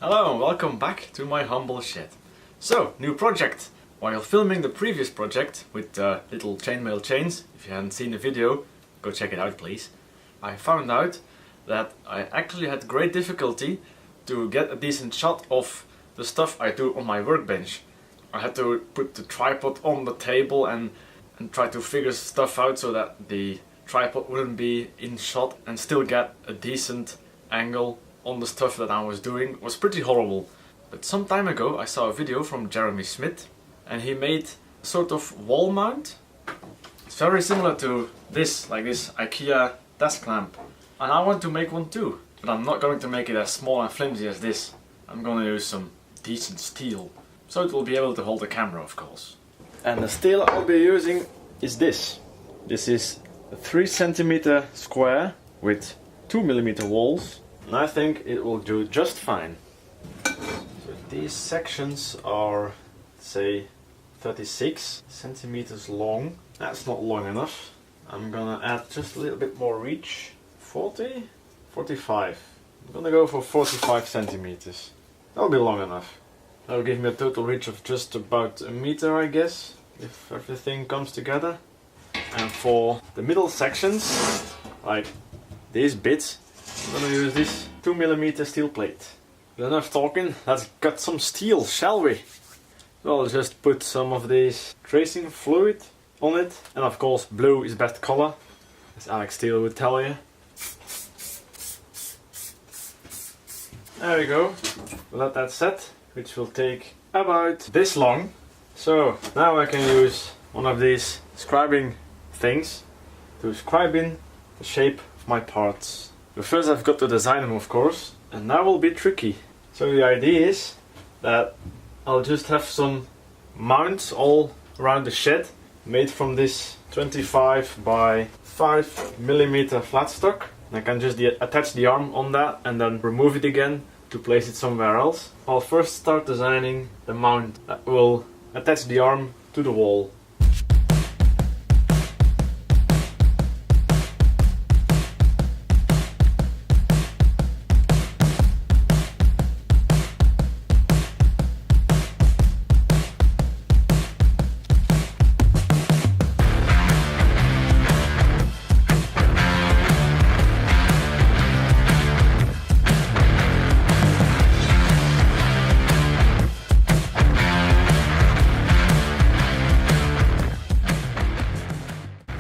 Hello and welcome back to my humble shed. So, new project. While filming the previous project with little chainmail chains, if you haven't seen the video, go check it out please. I found out that I actually had great difficulty to get a decent shot of the stuff I do on my workbench. I had to put the tripod on the table and try to figure stuff out so that the tripod wouldn't be in shot and still get a decent angle on the stuff that I was doing. It was pretty horrible. But some time ago I saw a video from Schmidt and he made a sort of wall mount. It's very similar to this, like this IKEA desk lamp. And I want to make one too. But I'm not going to make it as small and flimsy as this. I'm going to use some decent steel. So it will be able to hold the camera, of course. And the steel I'll be using is this. This is a 3 cm square with 2 mm walls. And I think it will do just fine. So these sections are, say, 36 centimeters long. That's not long enough. I'm gonna add just a little bit more reach. 40? 45. I'm gonna go for 45 centimeters. That'll be long enough. That'll give me a total reach of just about a meter, I guess, if everything comes together. And for the middle sections, like these bits, I'm gonna use this 2 mm steel plate. But enough talking, let's cut some steel, shall we? So I'll just put some of this tracing fluid on it. And of course blue is best color, as Alex Steele would tell you. There we go. We'll let that set, which will take about this long. So now I can use one of these scribing things to scribe in the shape of my parts. But first I've got to design them, of course, and that will be tricky. So the idea is that I'll just have some mounts all around the shed made from this 25 by 5 mm flat stock. And I can just attach the arm on that and then remove it again to place it somewhere else. I'll first start designing the mount that will attach the arm to the wall.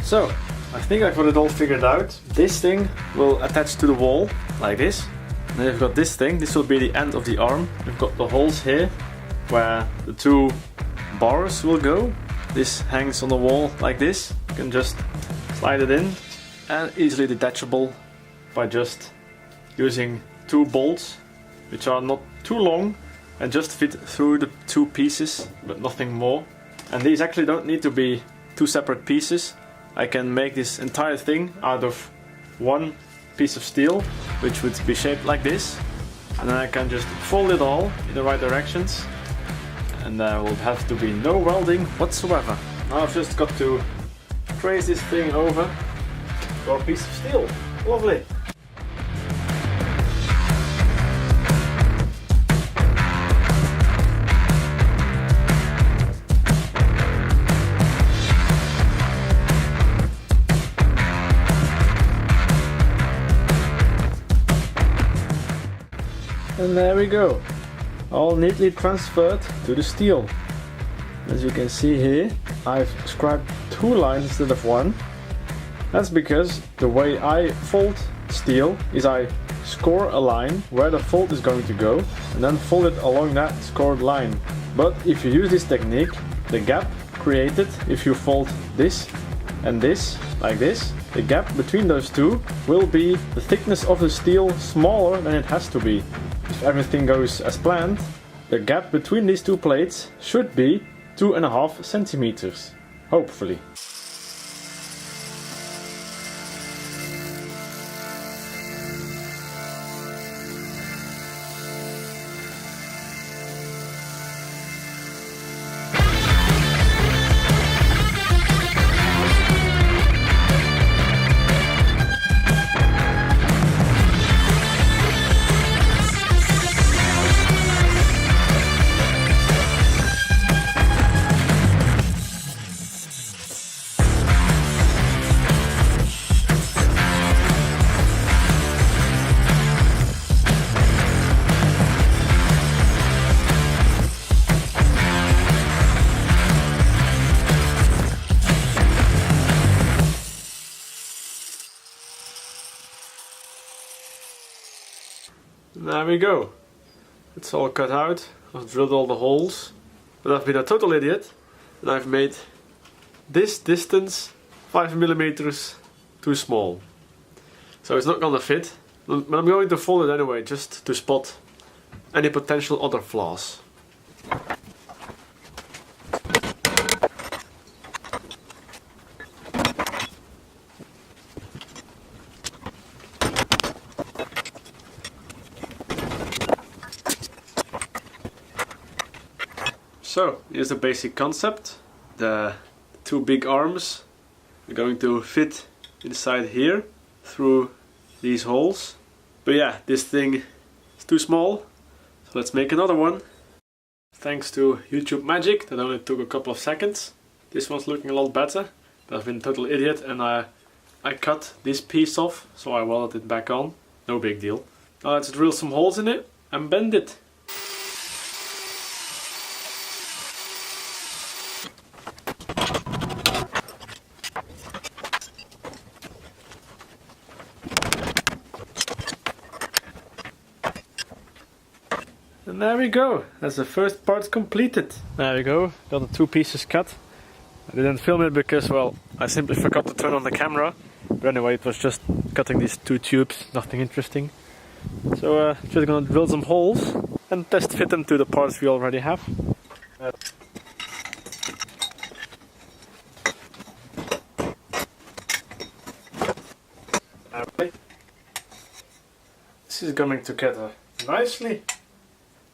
So, I think I've got it all figured out. This thing will attach to the wall, like this. And then you've got this thing, this will be the end of the arm. You've got the holes here, where the 2 bars will go. This hangs on the wall like this. You can just slide it in. And easily detachable by just using 2 bolts, which are not too long and just fit through the 2 pieces, but nothing more. And these actually don't need to be 2 separate pieces. I can make this entire thing out of 1 piece of steel, which would be shaped like this, and then I can just fold it all in the right directions, and there will have to be no welding whatsoever. Now I've just got to trace this thing over for a piece of steel. Lovely! And there we go, all neatly transferred to the steel. As you can see here, I've scribed 2 lines instead of 1. That's because the way I fold steel is I score a line where the fold is going to go and then fold it along that scored line. But if you use this technique, the gap created if you fold this and this like this, the gap between those 2 will be the thickness of the steel smaller than it has to be. If everything goes as planned, the gap between these 2 plates should be 2.5 centimeters, hopefully. there we go. It's all cut out. I've drilled all the holes. But I've been a total idiot. And I've made this distance 5mm too small. So it's not gonna fit. But I'm going to fold it anyway, just to spot any potential other flaws. So, here's the basic concept. The two big arms are going to fit inside here through these holes. But yeah, this thing is too small, so let's make another one. Thanks to YouTube magic, that only took a couple of seconds. This one's looking a lot better, but I've been a total idiot and I cut this piece off, so I welded it back on. No big deal. Now let's drill some holes in it and bend it. And there we go, that's the first part completed. There we go, got the two pieces cut. I didn't film it because, well, I simply forgot to turn on the camera. But anyway, it was just cutting these two tubes, nothing interesting. So just gonna drill some holes and test fit them to the parts we already have. This is coming together nicely.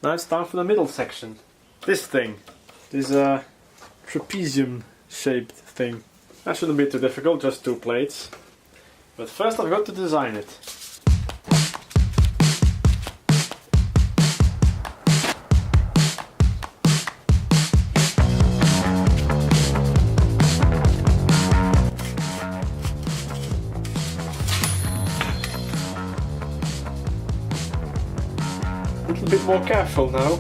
Now it's time for the middle section. This thing. This trapezium shaped thing. That shouldn't be too difficult, just two plates. But first I've got to design it. A little bit more careful now.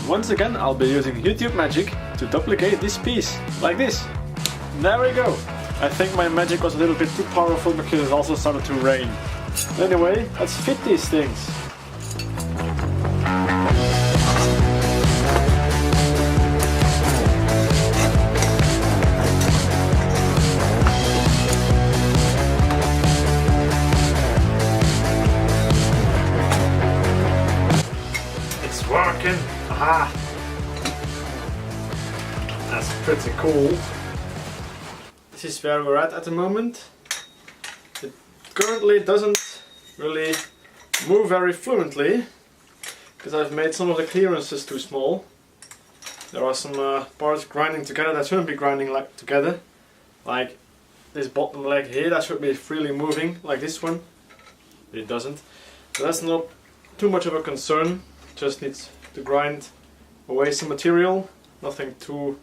Once again, I'll be using YouTube magic to duplicate this piece, like this. There we go. I think my magic was a little bit too powerful because it also started to rain. Anyway, let's fit these things. It's working. Aha! That's pretty cool. This is where we're at the moment. It currently doesn't really move very fluently because I've made some of the clearances too small. There are some parts grinding together that shouldn't be grinding together. Like this bottom leg here, that should be freely moving like this one. It doesn't. But that's not too much of a concern. Just needs to grind away some material, nothing too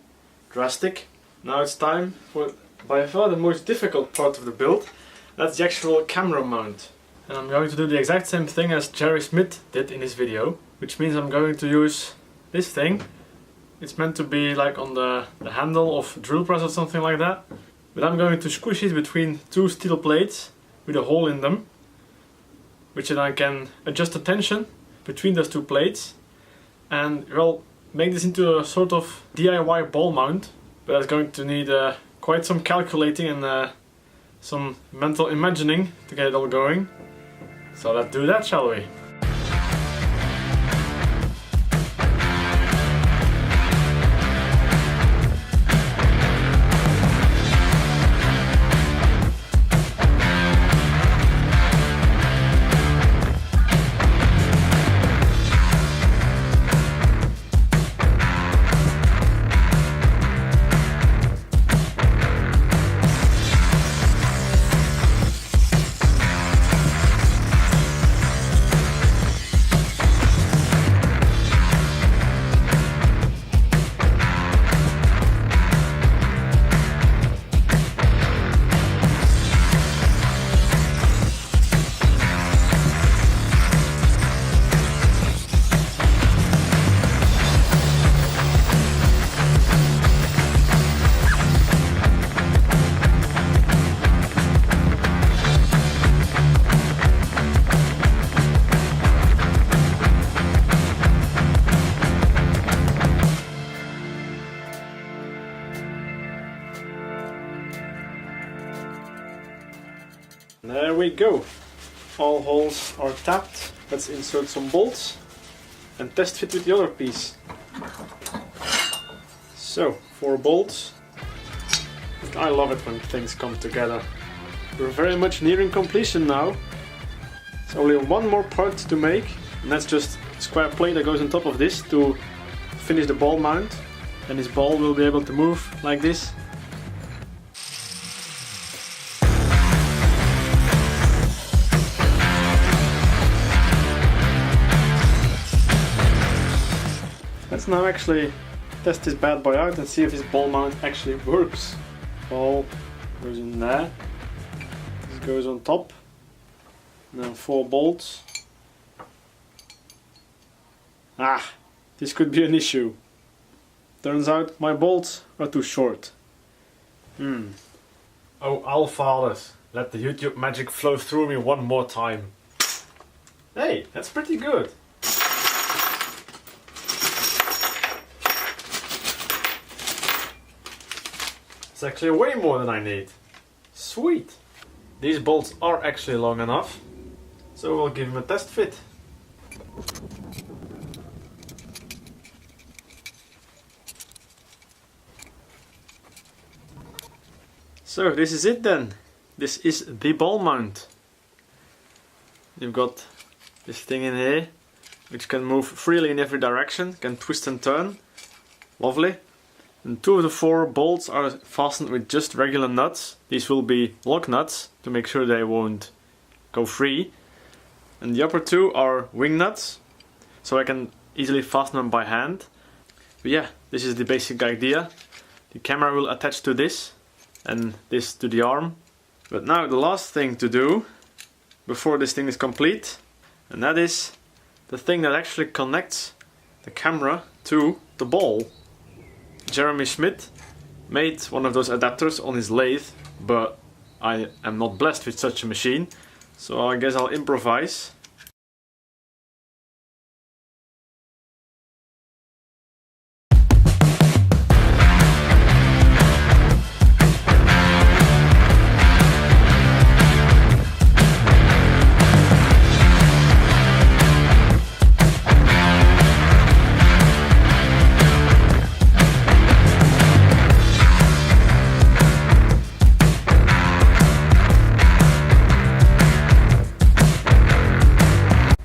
drastic. Now it's time for by far the most difficult part of the build. That's the actual camera mount. And I'm going to do the exact same thing as Schmidt did in his video, which means I'm going to use this thing. It's meant to be like on the handle of a drill press or something like that. But I'm going to squish it between two steel plates with a hole in them, which then I can adjust the tension between those two plates and, well, make this into a sort of DIY ball mount. But that's going to need quite some calculating and some mental imagining to get it all going. So let's do that, shall we? There we go. All holes are tapped. Let's insert some bolts and test fit with the other piece. So, 4 bolts. I love it when things come together. We're very much nearing completion now. There's only one more part to make, and that's just a square plate that goes on top of this to finish the ball mount. And this ball will be able to move like this. Let's now actually test this bad boy out and see if this ball mount actually works. Ball goes in there, this goes on top, and then 4 bolts. Ah, this could be an issue. Turns out my bolts are too short. Oh, all fathers, let the YouTube magic flow through me one more time. Hey, that's pretty good. It's actually way more than I need. Sweet! These bolts are actually long enough, so we'll give them a test fit. So this is it then. This is the ball mount. You've got this thing in here, which can move freely in every direction, can twist and turn. Lovely. And 2 of the 4 bolts are fastened with just regular nuts. These will be lock nuts to make sure they won't go free. And the upper 2 are wing nuts, so I can easily fasten them by hand. But yeah, this is the basic idea. The camera will attach to this and this to the arm. But now the last thing to do before this thing is complete, and that is the thing that actually connects the camera to the ball. Jeremy Schmidt made one of those adapters on his lathe, but I am not blessed with such a machine, so I guess I'll improvise.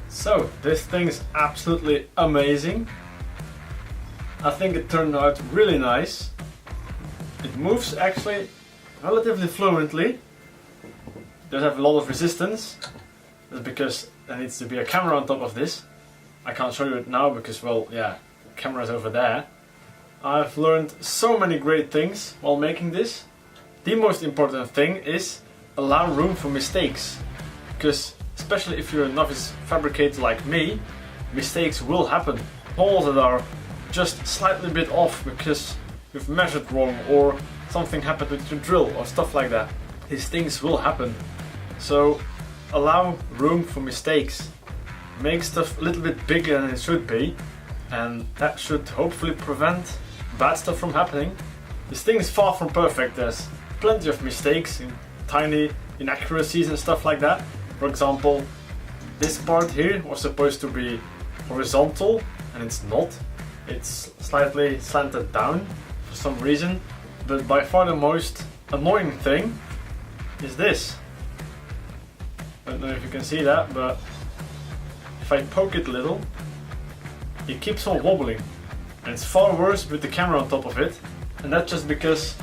So, this thing's absolutely amazing. I think it turned out really nice. It moves actually relatively fluently. It does have a lot of resistance. That's because there needs to be a camera on top of this. I can't show you it now because, well, yeah, the camera's over there. I've learned so many great things while making this. The most important thing is allow room for mistakes. Because especially if you're a novice fabricator like me, mistakes will happen. Holes that are just slightly bit off because you've measured wrong or something happened with your drill or stuff like that. These things will happen. So allow room for mistakes. Make stuff a little bit bigger than it should be, and that should hopefully prevent bad stuff from happening. This thing is far from perfect. There's plenty of mistakes in tiny inaccuracies and stuff like that. For example, this part here was supposed to be horizontal and it's not. It's slightly slanted down for some reason. But by far the most annoying thing is this. I don't know if you can see that, but if I poke it a little, it keeps on wobbling. And it's far worse with the camera on top of it. And that's just because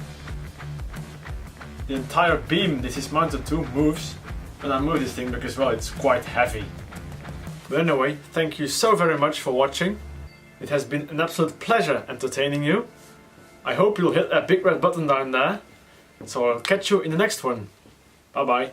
the entire beam this is mounted to moves when I move this thing, because well, it's quite heavy. But anyway, thank you so very much for watching. It has been an absolute pleasure entertaining you. I hope you'll hit that big red button down there. So I'll catch you in the next one. Bye bye.